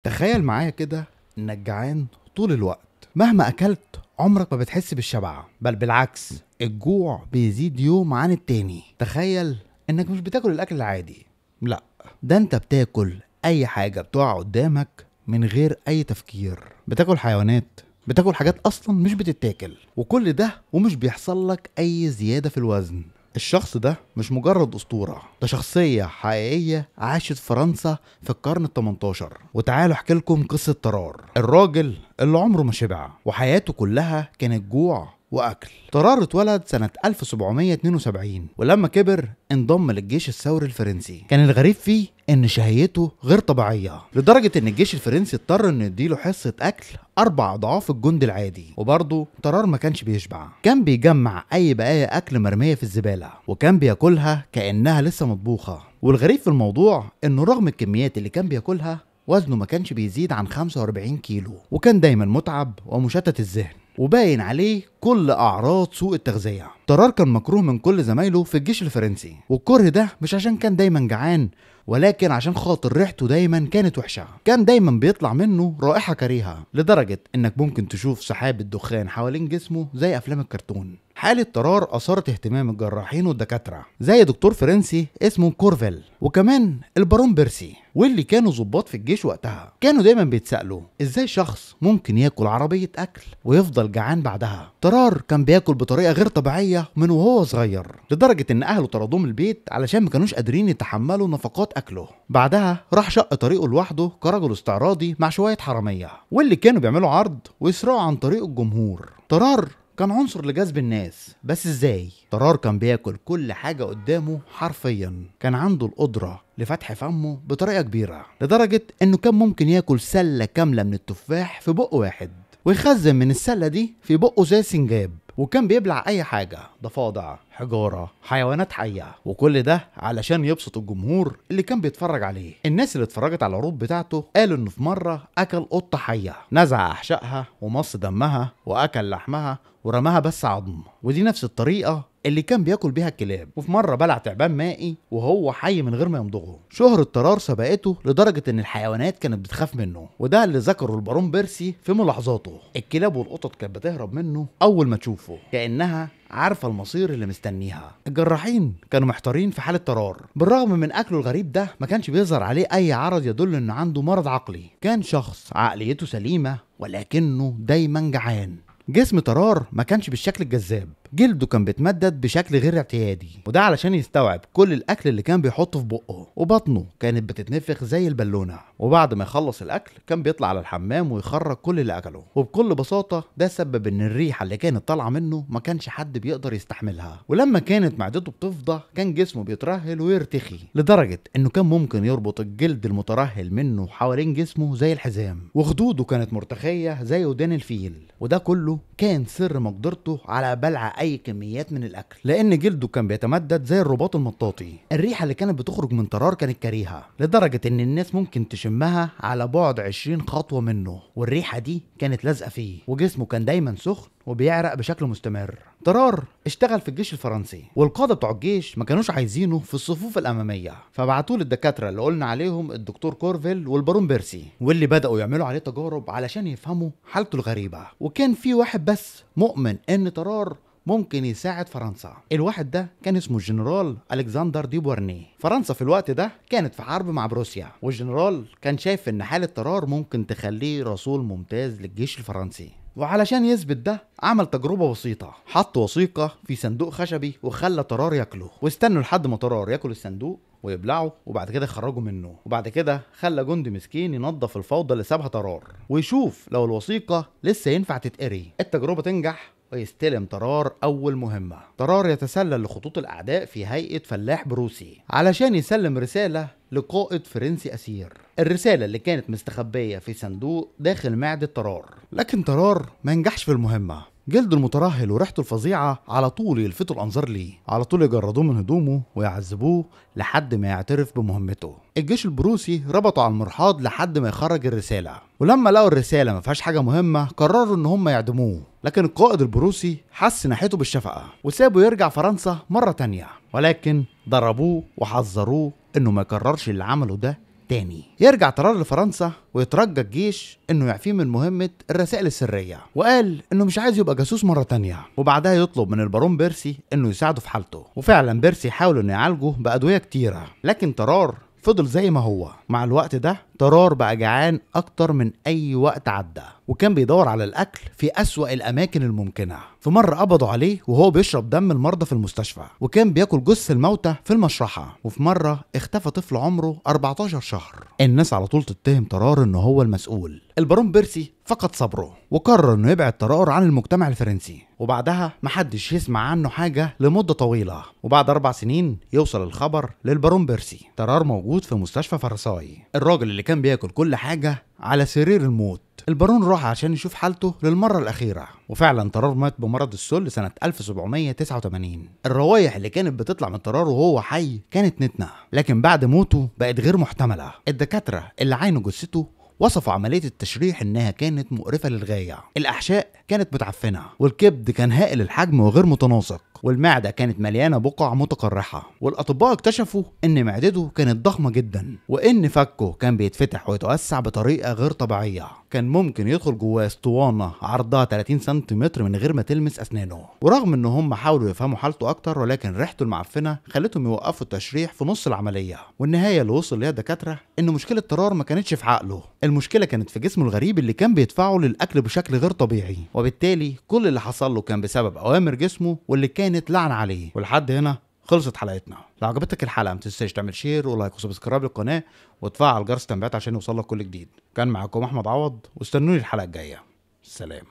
تخيل معايا كده انك جعان طول الوقت. مهما اكلت عمرك ما بتحس بالشبع، بل بالعكس الجوع بيزيد يوم عن التاني. تخيل انك مش بتاكل الاكل العادي، لا، ده انت بتاكل اي حاجة بتقع قدامك من غير اي تفكير. بتاكل حيوانات، بتاكل حاجات اصلا مش بتتاكل، وكل ده ومش بيحصل لك اي زيادة في الوزن. الشخص ده مش مجرد أسطورة، ده شخصية حقيقية عاشت في فرنسا في القرن ال18. وتعالوا احكي لكم قصة طرار، الراجل اللي عمره ما شبع وحياته كلها كانت جوع وأكل. طرار اتولد سنة 1772، ولما كبر انضم للجيش الثوري الفرنسي. كان الغريب فيه ان شهيته غير طبيعية، لدرجة ان الجيش الفرنسي اضطر انه يديله حصة اكل 4 اضعاف الجندي العادي. وبرضه طرار ما كانش بيشبع، كان بيجمع اي بقايا اكل مرمية في الزبالة وكان بياكلها كأنها لسه مطبوخة. والغريب في الموضوع انه رغم الكميات اللي كان بياكلها وزنه ما كانش بيزيد عن 45 كيلو، وكان دايما متعب ومشتت الذهن وباين عليه كل اعراض سوء التغذية. طرار كان مكروه من كل زمايله في الجيش الفرنسي، والكره ده مش عشان كان دايما جعان، ولكن عشان خاطر ريحته دايما كانت وحشة. كان دايما بيطلع منه رائحة كريهة، لدرجة انك ممكن تشوف سحاب الدخان حوالين جسمه زي افلام الكرتون. حالة طرار اثارت اهتمام الجراحين والدكاترة زي دكتور فرنسي اسمه كورفيل، وكمان البارون بيرسي، واللي كانوا ضباط في الجيش وقتها. كانوا دايما بيتسألوا ازاي شخص ممكن ياكل عربية اكل ويفضل جعان بعدها. طرار كان بياكل بطريقة غير طبيعية من وهو صغير، لدرجة ان اهله طردوه من البيت علشان ما كانوش قادرين يتحملوا نفقات اكله. بعدها راح شق طريقه لوحده كرجل استعراضي مع شوية حرامية، واللي كانوا بيعملوا عرض ويسرقوا عن طريق الجمهور. طرار كان عنصر لجذب الناس، بس ازاي؟ طرار كان بياكل كل حاجة قدامه حرفيا. كان عنده القدرة لفتح فمه بطريقة كبيرة، لدرجة انه كان ممكن ياكل سلة كاملة من التفاح في بق واحد، ويخزن من السلة دي في بقه زي سنجاب. وكان بيبلع اي حاجة، ضفادع، حجارة، حيوانات حية، وكل ده علشان يبسط الجمهور اللي كان بيتفرج عليه. الناس اللي اتفرجت على العروض بتاعته قالوا انه في مرة اكل قطة حية، نزع احشائها ومص دمها واكل لحمها ورماها بس عظم، ودي نفس الطريقة اللي كان بياكل بيها الكلاب. وفي مرة بلع تعبان مائي وهو حي من غير ما يمضغه. شهرة طرار سبقته لدرجة ان الحيوانات كانت بتخاف منه، وده اللي ذكره البارون بيرسي في ملاحظاته. الكلاب والقطط كانت بتهرب منه اول ما تشوفه كأنها عارفة المصير اللي مستنيها. الجراحين كانوا محتارين في حالة طرار، بالرغم من اكله الغريب ده ما كانش بيظهر عليه اي عرض يدل انه عنده مرض عقلي. كان شخص عقليته سليمة ولكنه دايما جعان. جسم طرار ما كانش بالشكل الجذاب، جلده كان بيتمدد بشكل غير اعتيادي، وده علشان يستوعب كل الاكل اللي كان بيحطه في بقه. وبطنه كانت بتتنفخ زي البالونه، وبعد ما يخلص الاكل كان بيطلع على الحمام ويخرج كل اللي اكله. وبكل بساطه ده سبب ان الريحه اللي كانت طالعه منه ما كانش حد بيقدر يستحملها. ولما كانت معدته بتفضى كان جسمه بيترهل ويرتخي، لدرجه انه كان ممكن يربط الجلد المترهل منه حوالين جسمه زي الحزام. وخدوده كانت مرتخيه زي ودان الفيل، وده كله كان سر مقدرته على بلع اي كميات من الاكل، لان جلده كان بيتمدد زي الرباط المطاطي. الريحه اللي كانت بتخرج من طرار كانت كريهه، لدرجه ان الناس ممكن تشمها على بعد 20 خطوه منه، والريحه دي كانت لازقه فيه، وجسمه كان دايما سخن وبيعرق بشكل مستمر. طرار اشتغل في الجيش الفرنسي، والقاده بتوع الجيش ما كانوش عايزينه في الصفوف الاماميه، فبعتوه للدكاتره اللي قلنا عليهم الدكتور كورفيل والبارون بيرسي، واللي بداوا يعملوا عليه تجارب علشان يفهموا حالته الغريبه. وكان في واحد بس مؤمن ان طرار ممكن يساعد فرنسا. الواحد ده كان اسمه الجنرال الكسندر دي بورني. فرنسا في الوقت ده كانت في حرب مع بروسيا، والجنرال كان شايف ان حالة طرار ممكن تخليه رسول ممتاز للجيش الفرنسي. وعلشان يثبت ده عمل تجربة بسيطة، حط وثيقة في صندوق خشبي وخلى طرار ياكله، واستنوا لحد ما طرار ياكل الصندوق ويبلعه وبعد كده يخرجوا منه. وبعد كده خلى جندي مسكين ينظف الفوضى اللي سابها طرار ويشوف لو الوثيقة لسه ينفع تتقري. التجربة تنجح ويستلم طرار أول مهمة. طرار يتسلل لخطوط الأعداء في هيئة فلاح بروسي علشان يسلم رسالة لقائد فرنسي أسير. الرسالة اللي كانت مستخبية في صندوق داخل معدة طرار. لكن طرار ما ينجحش في المهمة. جلده المترهل وريحته الفظيعة على طول يلفتوا الأنظار ليه، على طول يجردوه من هدومه ويعذبوه لحد ما يعترف بمهمته. الجيش البروسي ربطوا على المرحاض لحد ما يخرج الرسالة، ولما لقوا الرسالة ما فيهاش حاجة مهمة قرروا ان هم يعدموه. لكن القائد البروسي حس ناحيته بالشفقة وسابه يرجع فرنسا مرة تانية، ولكن ضربوه وحذروه انه ما يكررش اللي عمله ده تاني. يرجع طرار لفرنسا ويترجى الجيش انه يعفيه من مهمة الرسائل السرية، وقال انه مش عايز يبقى جاسوس مرة تانية، وبعدها يطلب من البارون بيرسي انه يساعده في حالته. وفعلا بيرسي حاول انه يعالجه بأدوية كتيرة، لكن طرار فضل زي ما هو. مع الوقت ده طرار بقى جعان اكتر من اي وقت عدى، وكان بيدور على الاكل في اسوأ الاماكن الممكنة. في مرة قبضوا عليه وهو بيشرب دم المرضى في المستشفى، وكان بياكل جثث الموتى في المشرحة. وفي مرة اختفى طفل عمره 14 شهر. الناس على طول تتهم طرار انه هو المسؤول. البارون بيرسي فقد صبره وقرر انه يبعد طرار عن المجتمع الفرنسي، وبعدها محدش يسمع عنه حاجة لمدة طويلة. وبعد 4 سنين يوصل الخبر للبارون بيرسي. طرار موجود في مستشفى فرساي، الراجل اللي كان بياكل كل حاجة على سرير الموت. البارون راح عشان يشوف حالته للمرة الأخيرة، وفعلا طرار مات بمرض السل سنة 1789. الروايح اللي كانت بتطلع من طرار وهو حي كانت نتنة، لكن بعد موته بقت غير محتملة. الدكاترة اللي عاينوا جثته وصفوا عملية التشريح إنها كانت مقرفة للغاية. الأحشاء كانت متعفنة، والكبد كان هائل الحجم وغير متناسق، والمعدة كانت مليانة بقع متقرحة. والأطباء اكتشفوا إن معدته كانت ضخمة جدا، وإن فكه كان بيتفتح ويتوسع بطريقة غير طبيعية. كان ممكن يدخل جواه اسطوانة عرضها 30 سنتيمتر من غير ما تلمس أسنانه. ورغم إن هم حاولوا يفهموا حالته أكتر، ولكن ريحته المعفنة خلتهم يوقفوا التشريح في نص العملية. والنهاية اللي وصل ليها الدكاترة إن مشكلة طرار ما كانتش في عقله، المشكلة كانت في جسمه الغريب اللي كان بيدفعه للأكل بشكل غير طبيعي. وبالتالي كل اللي حصل له كان بسبب أوامر جسمه واللي كانت لعنة عليه. ولحد هنا خلصت حلقتنا. لو عجبتك الحلقة ما تنساش تعمل شير ولايك وسبسكرايب للقناة وتفعل جرس التنبيهات عشان يوصلك كل جديد. كان معاكم أحمد عوض، واستنوني الحلقة الجاية. سلام.